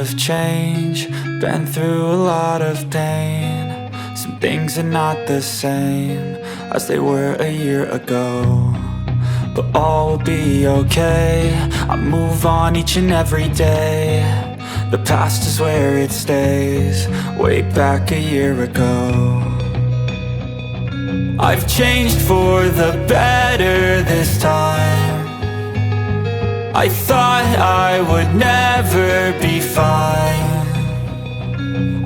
of change, been through a lot of pain. Some things are not the same as they were a year ago, but all will be okay. I move on each and every day. The past is where it stays, way back a year ago. I've changed for the better this time. I thought I would never be fine.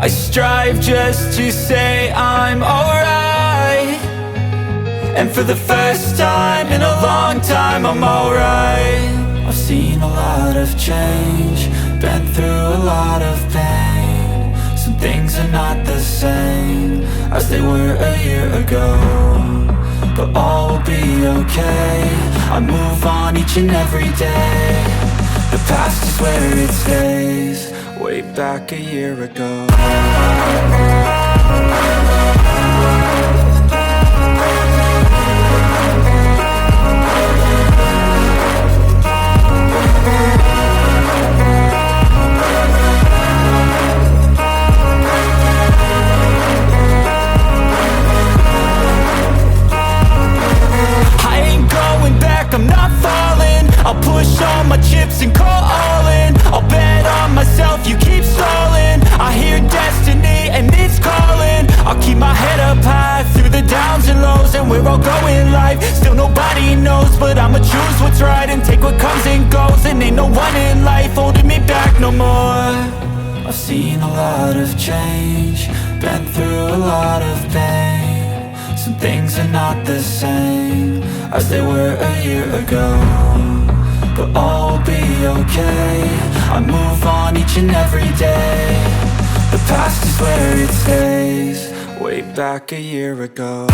I strive just to say I'm alright, and for the first time in a long time I'm alright. I've seen a lot of change, been through a lot of pain. Some things are not the same as they were a year ago, but all will be okay. I move on each and every day. The past is where it stays, way back a year ago. I'm not falling, I'll push all my chips and call all in. I'll bet on myself, you keep stalling. I hear destiny and it's calling. I'll keep my head up high through the downs and lows, and we're all going life. Still nobody knows, but I'ma choose what's right and take what comes and goes. And ain't no one in life holding me back no more. I've seen a lot of change, been through a lot of pain. Some things are not the same as they were a year ago, but all will be okay. I move on each and every day. The past is where it stays, way back a year ago.